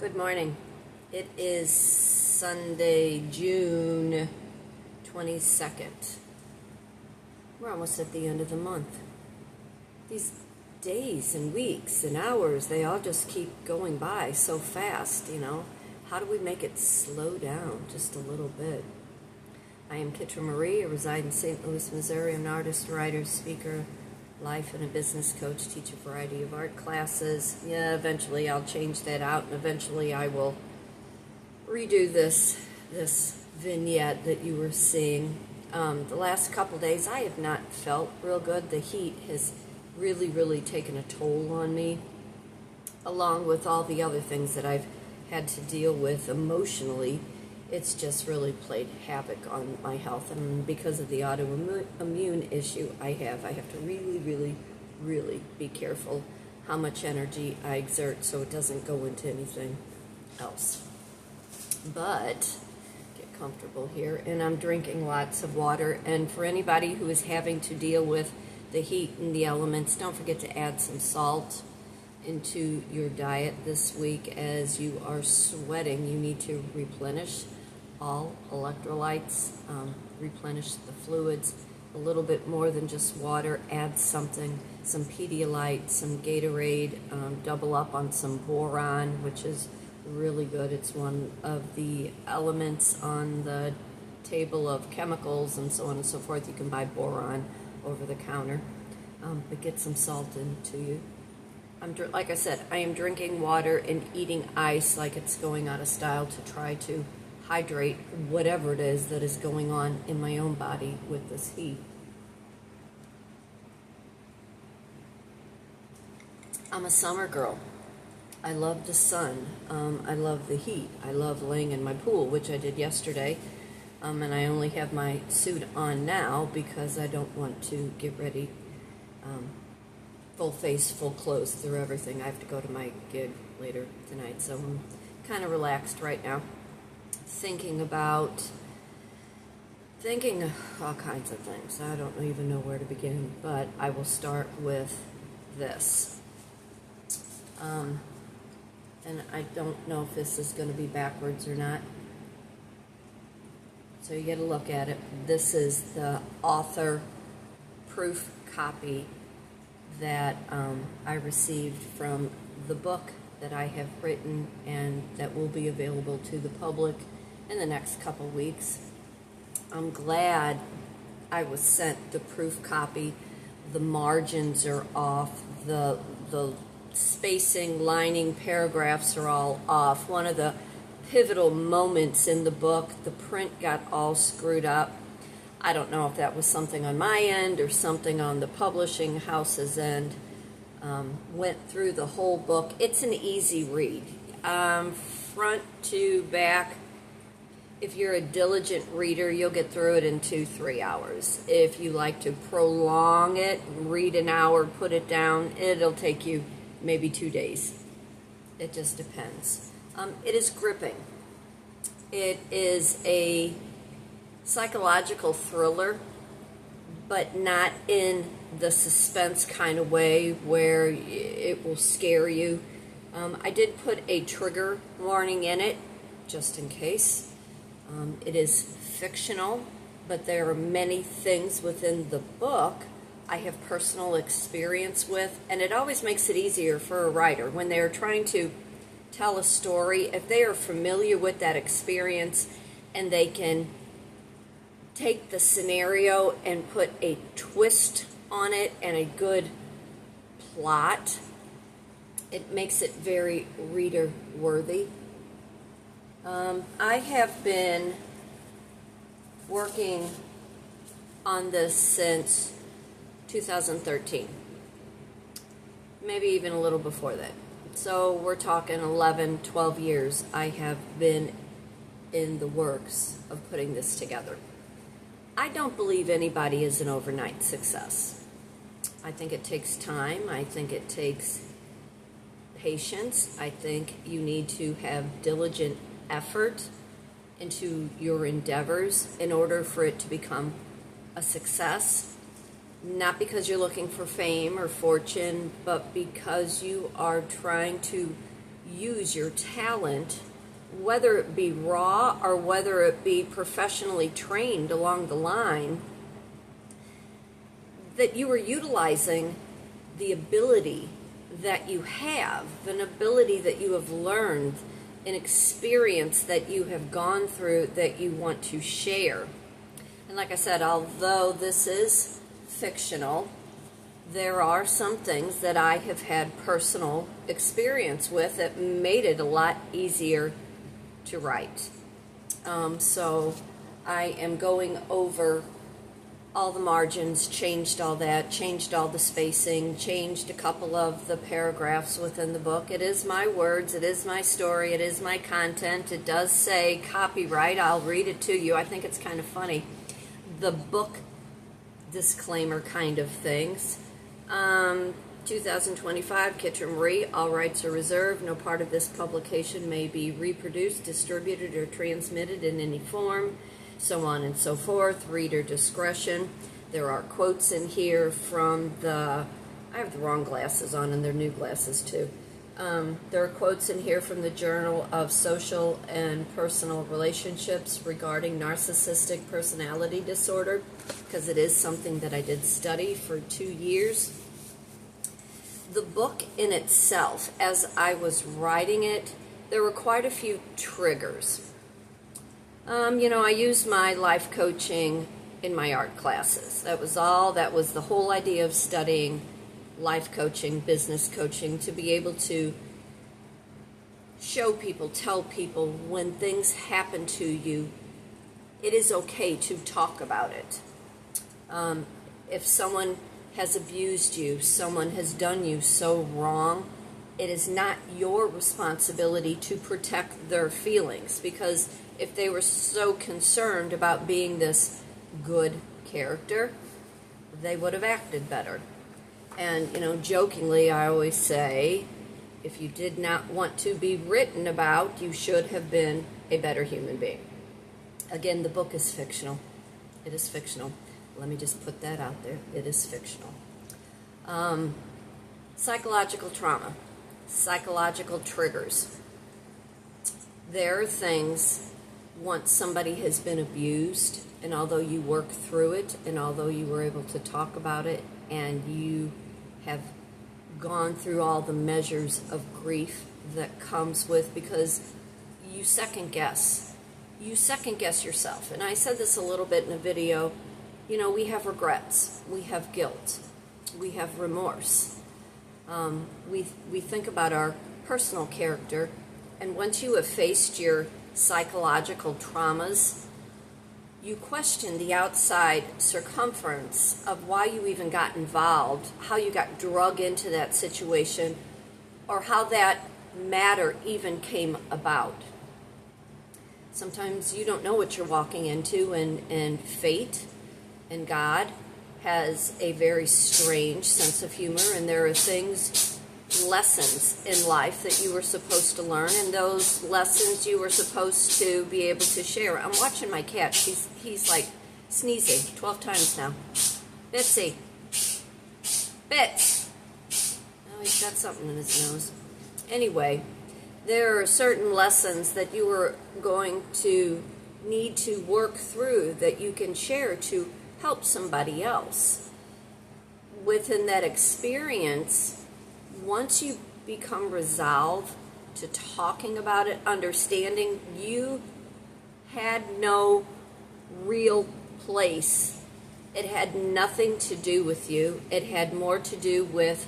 Good morning. It is Sunday, June 22nd. We're almost at the end of the month. These days and weeks and hours, they all just keep going by so fast, How do we make it slow down just a little bit? I am Kitra Marie. I reside in St. Louis, Missouri. I'm an artist, writer, speaker, life and a business coach, teach a variety of art classes. Yeah, eventually I'll change that out, and eventually I will redo this vignette that you were seeing. The last couple days I have not felt real good. The heat has really taken a toll on me, along with all the other things that I've had to deal with emotionally. It's just really played havoc on my health, and because of the autoimmune issue I have to really be careful how much energy I exert so it doesn't go into anything else. But get comfortable here, and I'm drinking lots of water. And for anybody who is having to deal with the heat and the elements, don't forget to add some salt into your diet this week. As you are sweating, you need to replenish all electrolytes, replenish the fluids a little bit more than just water. Add something, some Pedialyte, some Gatorade, double up on some boron, which is really good. It's one of the elements on the table of chemicals and so on and so forth. You can buy boron over the counter, but get some salt into you. Like I said, I am drinking water and eating ice like it's going out of style to try to hydrate whatever it is that is going on in my own body with this heat. I'm a summer girl. I love the sun. I love the heat. I love laying in my pool, which I did yesterday. And I only have my suit on now because I don't want to get ready full face, full clothes through everything. I have to go to my gig later tonight, so I'm kind of relaxed right now. Thinking of all kinds of things. I don't even know where to begin, but I will start with this. And I don't know if this is going to be backwards or not. So you get a look at it. This is the author proof copy that I received from the book that I have written and that will be available to the public in the next couple weeks. I'm glad I was sent the proof copy. The margins are off. The spacing, lining, paragraphs are all off. One of the pivotal moments in the book, the print got all screwed up. I don't know if that was something on my end or something on the publishing house's end. Went through the whole book. It's an easy read. Front to back. If you're a diligent reader, you'll get through it in 2-3 hours. If you like to prolong it, read an hour, put it down, it'll take you maybe 2 days. It just depends. It is gripping. It is a psychological thriller, but not in the suspense kind of way where it will scare you. I did put a trigger warning in it, just in case. It is fictional, but there are many things within the book I have personal experience with, and it always makes it easier for a writer when they're trying to tell a story. If they are familiar with that experience and they can take the scenario and put a twist on it and a good plot, it makes it very reader worthy. I have been working on this since 2013, maybe even a little before that. So we're talking 11, 12 years I have been in the works of putting this together. I don't believe anybody is an overnight success. I think it takes time. I think it takes patience. I think you need to have diligent effort into your endeavors in order for it to become a success. Not because you're looking for fame or fortune, but because you are trying to use your talent, whether it be raw or whether it be professionally trained along the line, that you are utilizing the ability that you have, an ability that you have learned, an experience that you have gone through that you want to share. And like I said, although this is fictional, there are some things that I have had personal experience with that made it a lot easier to write. So I am going over all the margins, changed all that, changed all the spacing, changed a couple of the paragraphs within the book. It is my words, it is my story, it is my content. It does say copyright. I'll read it to you. I think it's kind of funny. The book disclaimer kind of things. 2025, Kittredge Marie, all rights are reserved. No part of this publication may be reproduced, distributed, or transmitted in any form, so on and so forth. Reader discretion. There are quotes in here from I have the wrong glasses on, and they're new glasses too. There are quotes in here from the Journal of Social and Personal Relationships regarding narcissistic personality disorder, because it is something that I did study for 2 years. The book in itself, as I was writing it, there were quite a few triggers. I used my life coaching in my art classes. That was all. That was the whole idea of studying life coaching, business coaching, to be able to show people, tell people when things happen to you, it is okay to talk about it. If someone has abused you, someone has done you so wrong, it is not your responsibility to protect their feelings, because if they were so concerned about being this good character, they would have acted better. And, jokingly, I always say, if you did not want to be written about, you should have been a better human being. Again, the book is fictional. It is fictional. Let me just put that out there. It is fictional. Psychological trauma, psychological triggers. There are things, once somebody has been abused, and although you work through it, and although you were able to talk about it, and you have gone through all the measures of grief that comes with, because you second guess yourself. And I said this a little bit in a video. We have regrets, we have guilt, we have remorse. We think about our personal character, and once you have faced your psychological traumas, you question the outside circumference of why you even got involved, how you got drug into that situation, or how that matter even came about. Sometimes you don't know what you're walking into, and fate and God has a very strange sense of humor, and there are lessons in life that you were supposed to learn, and those lessons you were supposed to be able to share. I'm watching my cat. He's like sneezing 12 times now. Bitsy. Bits. Oh, he's got something in his nose. Anyway, there are certain lessons that you are going to need to work through that you can share to help somebody else. Within that experience, once you become resolved to talking about it, understanding you had no real place. It had nothing to do with you. It had more to do with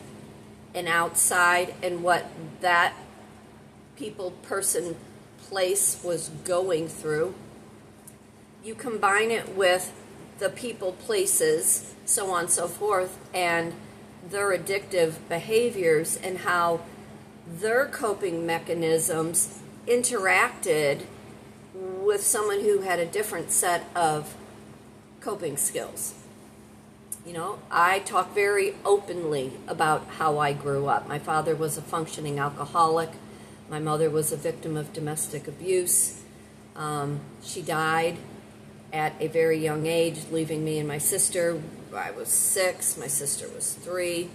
an outside and what that person, place was going through. You combine it with the people, places, so on and so forth, and their addictive behaviors and how their coping mechanisms interacted with someone who had a different set of coping skills. I talk very openly about how I grew up. My father was a functioning alcoholic. My mother was a victim of domestic abuse. She died at a very young age, leaving me and my sister. I was 6, my sister was 3.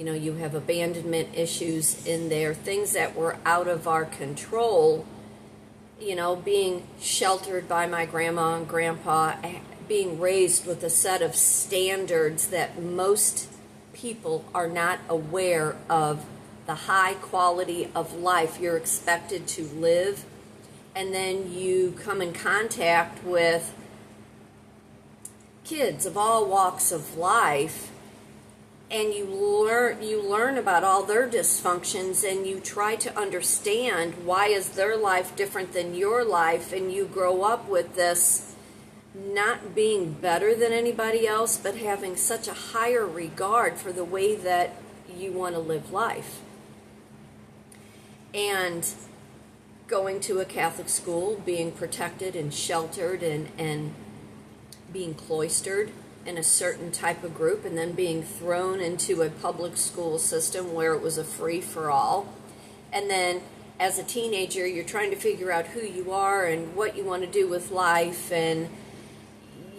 You have abandonment issues in there, things that were out of our control, being sheltered by my grandma and grandpa, being raised with a set of standards that most people are not aware of, the high quality of life you're expected to live. And then you come in contact with kids of all walks of life, and you learn about all their dysfunctions, and you try to understand why is their life different than your life, and you grow up with this not being better than anybody else, but having such a higher regard for the way that you want to live life. And going to a Catholic school, being protected and sheltered and being cloistered in a certain type of group, and then being thrown into a public school system where it was a free-for-all. And then as a teenager, you're trying to figure out who you are and what you want to do with life, and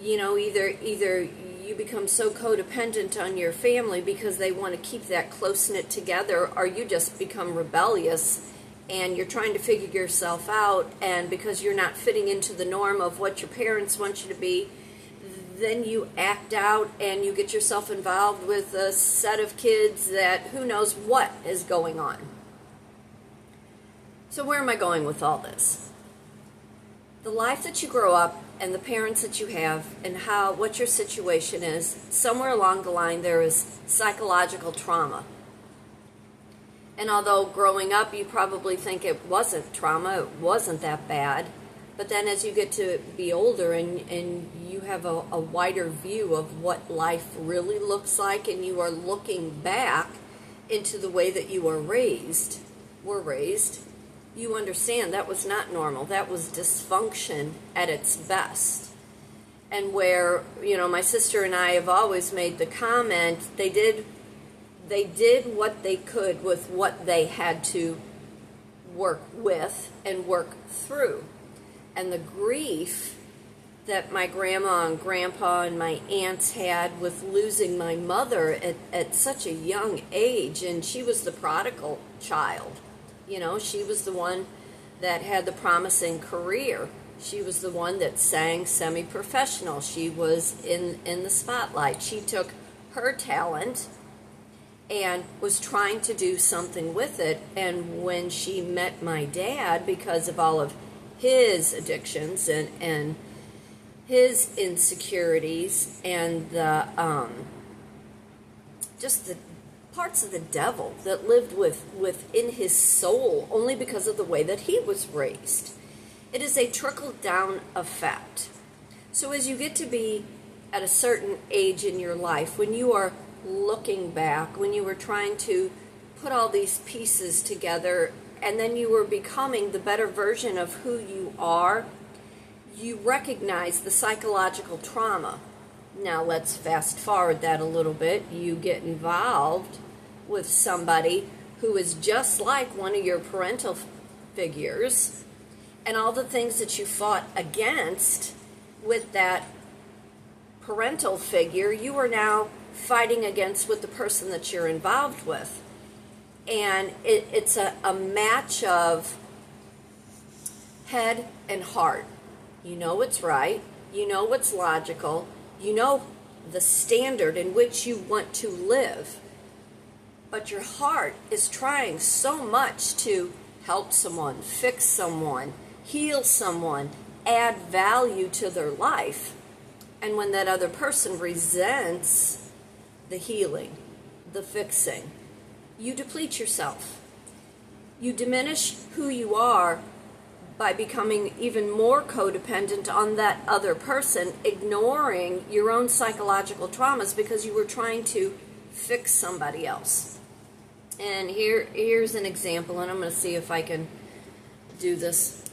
either you become so codependent on your family because they want to keep that close-knit together, or you just become rebellious and you're trying to figure yourself out, and because you're not fitting into the norm of what your parents want you to be, then you act out and you get yourself involved with a set of kids that who knows what is going on. So where am I going with all this? The life that you grow up and the parents that you have and what your situation is, somewhere along the line there is psychological trauma. And although growing up you probably think it wasn't trauma, it wasn't that bad, but then as you get to be older and you have a wider view of what life really looks like, and you are looking back into the way that you were raised, you understand that was not normal. That was dysfunction at its best. And where, my sister and I have always made the comment, they did what they could with what they had to work with and work through. And the grief that my grandma and grandpa and my aunts had with losing my mother at such a young age, and she was the prodigal child. She was the one that had the promising career. She was the one that sang semi-professional. She was in the spotlight. She took her talent and was trying to do something with it. And when she met my dad, because of all of his addictions and his insecurities and just the parts of the devil that lived within his soul only because of the way that he was raised, it is a trickle-down effect. So as you get to be at a certain age in your life, when you are looking back, when you were trying to put all these pieces together, and then you were becoming the better version of who you are, you recognize the psychological trauma. Now let's fast forward that a little bit. You get involved with somebody who is just like one of your parental figures, and all the things that you fought against with that parental figure, you are now fighting against with the person that you're involved with. And it's a match of head and heart. You know what's right, you know what's logical, you know the standard in which you want to live, but your heart is trying so much to help someone, fix someone, heal someone, add value to their life. And when that other person resents the healing, the fixing, you deplete yourself. You diminish who you are by becoming even more codependent on that other person, ignoring your own psychological traumas because you were trying to fix somebody else. And here's an example, and I'm going to see if I can do this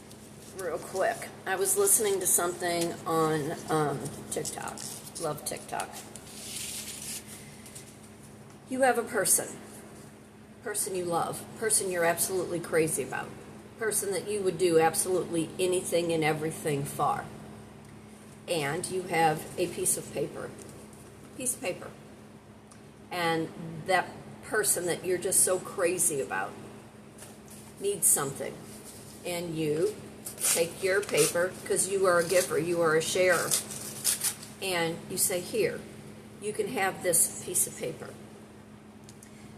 real quick. I was listening to something on TikTok. Love TikTok. You have a person you love, person you're absolutely crazy about, person that you would do absolutely anything and everything for. And you have a piece of paper. And that person that you're just so crazy about needs something, and you take your paper, because you are a giver, you are a sharer, and you say, here, you can have this piece of paper.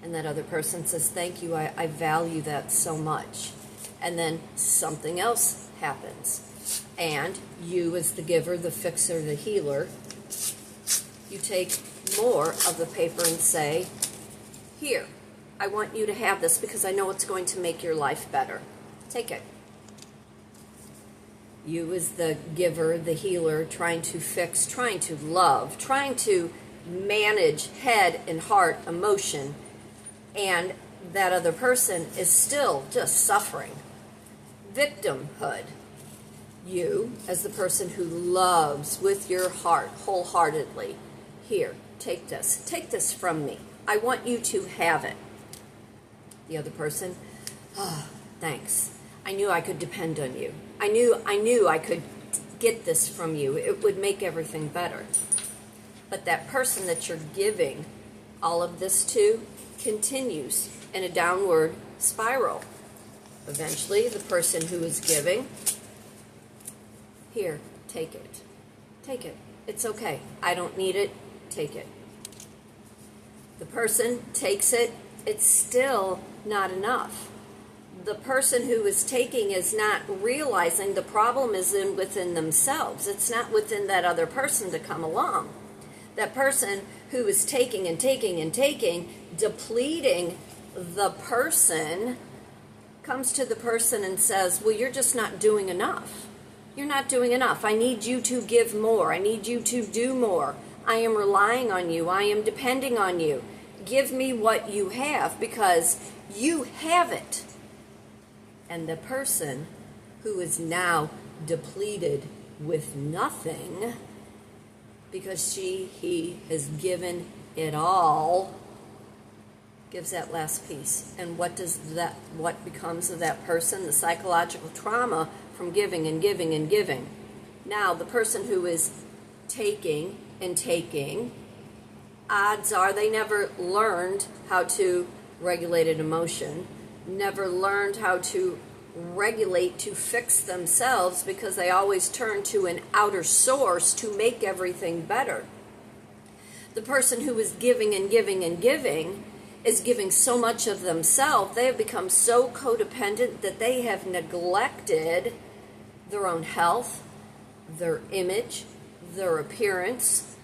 And that other person says, thank you, I value that so much. And then something else happens. And you, as the giver, the fixer, the healer, you take more of the paper and say, here, I want you to have this because I know it's going to make your life better. Take it. You, as the giver, the healer, trying to fix, trying to love, trying to manage head and heart, emotion, and that other person is still just suffering. Victimhood. You, as the person who loves with your heart wholeheartedly, here, take this from me. I want you to have it. The other person, oh, thanks. I knew I could depend on you. I knew I could get this from you. It would make everything better. But that person that you're giving all of this to continues in a downward spiral. Eventually, the person who is giving, here, take it. Take it. It's okay. I don't need it. Take it. The person takes it. It's still not enough. The person who is taking is not realizing the problem is within themselves. It's not within that other person to come along. That person who is taking and taking and taking, depleting the person, comes to the person and says, well, you're just not doing enough. You're not doing enough. I need you to give more. I need you to do more. I am relying on you. I am depending on you. Give me what you have because you have it. And the person who is now depleted with nothing because he has given it all, gives that last piece. And what becomes of that person? The psychological trauma from giving and giving and giving. Now, the person who is taking and taking, odds are they never learned how to regulate an emotion, never learned how to regulate to fix themselves because they always turn to an outer source to make everything better. The person who is giving and giving and giving is giving so much of themselves, they have become so codependent that they have neglected their own health, their image, their appearance,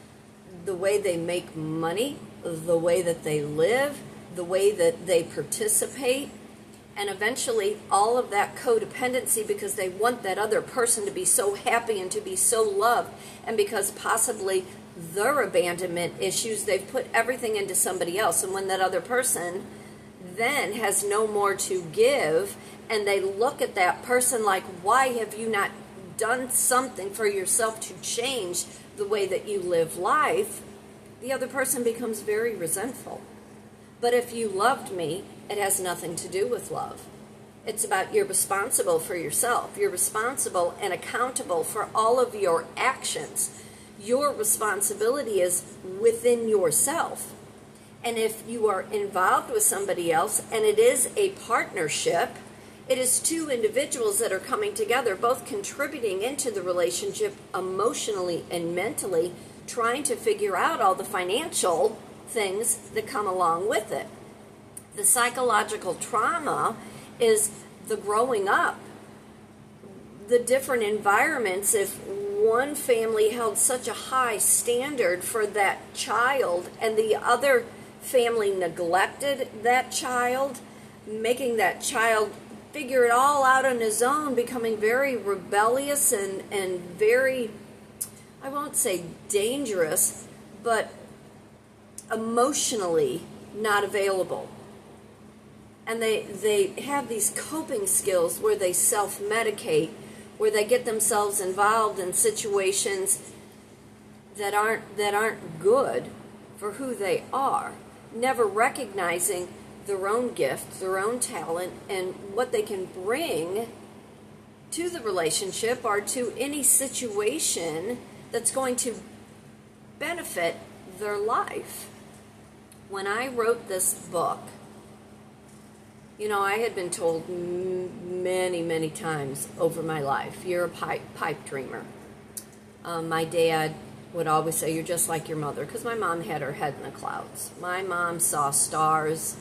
the way they make money, the way that they live, the way that they participate, and eventually all of that codependency because they want that other person to be so happy and to be so loved, and because possibly their abandonment issues, they've put everything into somebody else. And when that other person then has no more to give, and they look at that person like, why have you not done something for yourself to change the way that you live life? The other person becomes very resentful. But if you loved me, it has nothing to do with love. It's about you're responsible for yourself. You're responsible and accountable for all of your actions. Your responsibility is within yourself. And if you are involved with somebody else, and it is a partnership, it is two individuals that are coming together, both contributing into the relationship emotionally and mentally, trying to figure out all the financial things that come along with it. The psychological trauma is the growing up, the different environments. If one family held such a high standard for that child and the other family neglected that child, making that child figure it all out on his own, becoming very rebellious and very, I won't say dangerous, but emotionally not available. And they have these coping skills where they self-medicate, where they get themselves involved in situations that aren't good for who they are, never recognizing their own gift, their own talent, and what they can bring to the relationship or to any situation that's going to benefit their life. When I wrote this book, you know, I had been told many, many times over my life, you're a pipe dreamer. My dad would always say, you're just like your mother, because my mom had her head in the clouds. My mom saw stars.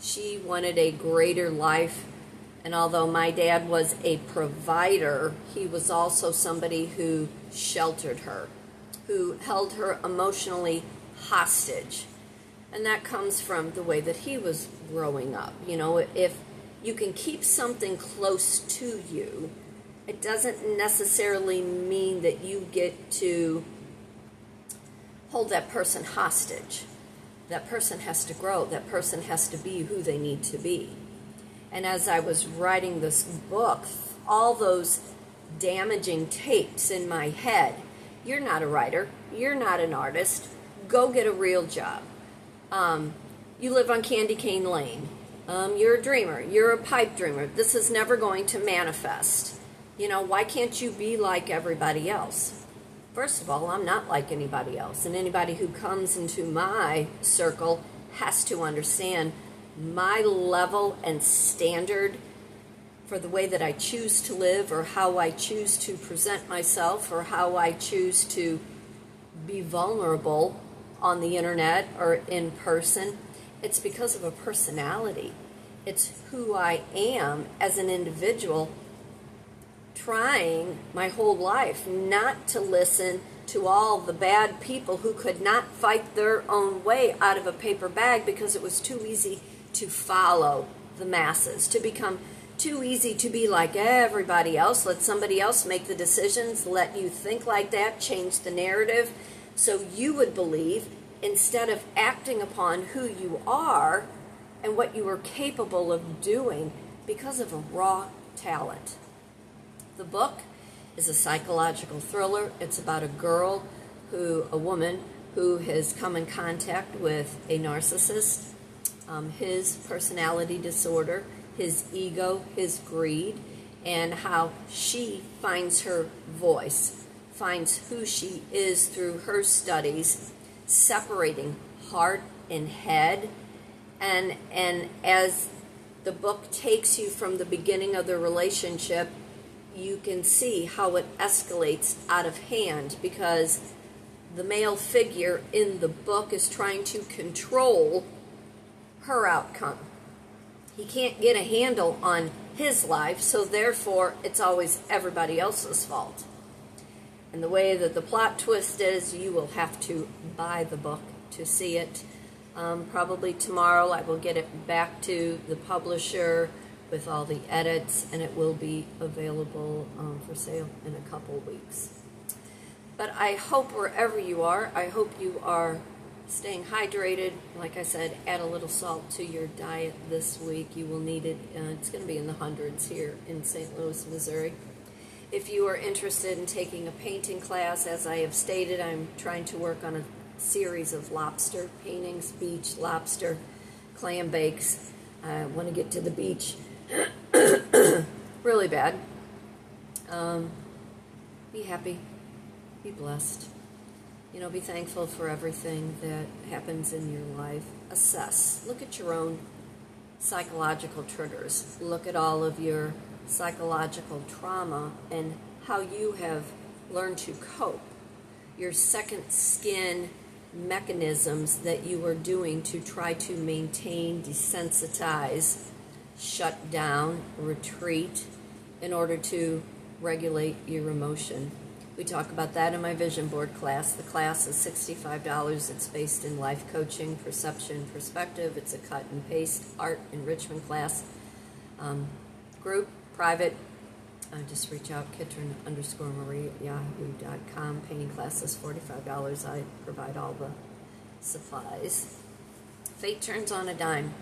She wanted a greater life. And although my dad was a provider, he was also somebody who sheltered her, who held her emotionally hostage. And that comes from the way that he was growing up. You know, if you can keep something close to you, it doesn't necessarily mean that you get to hold that person hostage. That person has to grow. That person has to be who they need to be. And as I was writing this book, all those damaging tapes in my head, you're not a writer, you're not an artist, go get a real job. You live on Candy Cane Lane. You're a dreamer, you're a pipe dreamer. This is never going to manifest. You know, why can't you be like everybody else? First of all, I'm not like anybody else, and anybody who comes into my circle has to understand my level and standard for the way that I choose to live, or how I choose to present myself, or how I choose to be vulnerable on the internet or in person. It's because of a personality. It's who I am as an individual, trying my whole life not to listen to all the bad people who could not fight their own way out of a paper bag because it was too easy to follow the masses, to become too easy to be like everybody else. Let somebody else make the decisions, let you think like that, change the narrative so you would believe, instead of acting upon who you are and what you are capable of doing because of a raw talent. The book is a psychological thriller. It's about a woman who has come in contact with a narcissist, his personality disorder, his ego, his greed, and how she finds her voice, finds who she is through her studies, separating heart and head. And as the book takes you from the beginning of the relationship, you can see how it escalates out of hand, because the male figure in the book is trying to control her outcome. He can't get a handle on his life, so therefore it's always everybody else's fault. And the way that the plot twist is, you will have to buy the book to see it. Probably tomorrow I will get it back to the publisher with all the edits, and it will be available for sale in a couple weeks. But I hope wherever you are, I hope you are staying hydrated. Like I said, add a little salt to your diet this week. You will need it. It's going to be in the hundreds here in St. Louis, Missouri. If you are interested in taking a painting class, as I have stated, I'm trying to work on a series of lobster paintings, beach, lobster, clam bakes. I want to get to the beach really bad. Be happy. Be blessed. You know, be thankful for everything that happens in your life. Assess. Look at your own psychological triggers. Look at all of your psychological trauma and how you have learned to cope. Your second skin mechanisms that you are doing to try to maintain, desensitize, shut down, retreat in order to regulate your emotion. We talk about that in my vision board class. The class is $65. It's based in life coaching, perception, perspective. It's a cut and paste art enrichment class. Group, private, just reach out, Kitron_Marie at yahoo.com. Painting class is $45. I provide all the supplies. Fate turns on a dime.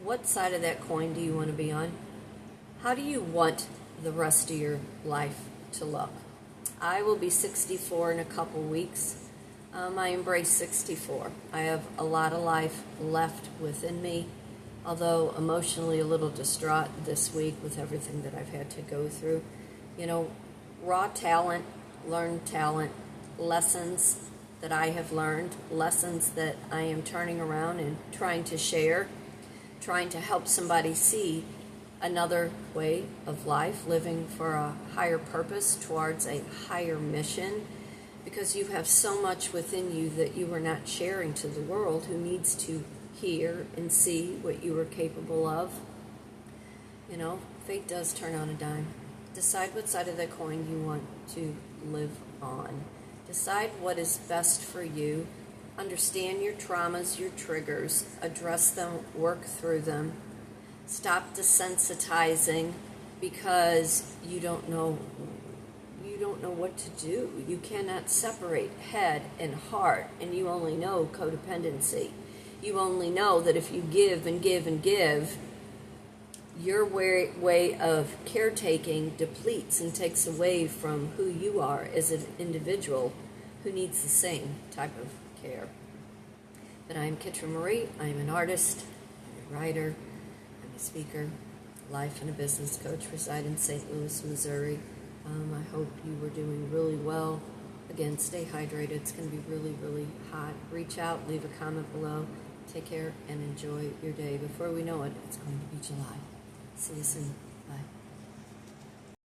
What side of that coin do you want to be on? How do you want the rest of your life to look? I will be 64 in a couple weeks. I embrace 64. I have a lot of life left within me, although emotionally a little distraught this week with everything that I've had to go through. You know, raw talent, learned talent, lessons that I have learned, lessons that I am turning around and trying to share, trying to help somebody see another way of life, living for a higher purpose towards a higher mission, because you have so much within you that you are not sharing to the world, who needs to hear and see what you are capable of. You know, fate does turn on a dime. Decide what side of the coin you want to live on. Decide what is best for you. Understand your traumas, your triggers, address them, work through them. Stop desensitizing because you don't know what to do. You cannot separate head and heart, and you only know codependency. You only know that if you give and give and give, your way of caretaking depletes and takes away from who you are as an individual who needs the same type of care. But I am Kitra Marie. I am an artist, I'm a writer, I'm a speaker, life and a business coach, reside in St. Louis, Missouri. I hope you were doing really well. Again, stay hydrated. It's going to be really, really hot. Reach out, leave a comment below. Take care and enjoy your day. Before we know it, it's going to be July. See you soon. Bye.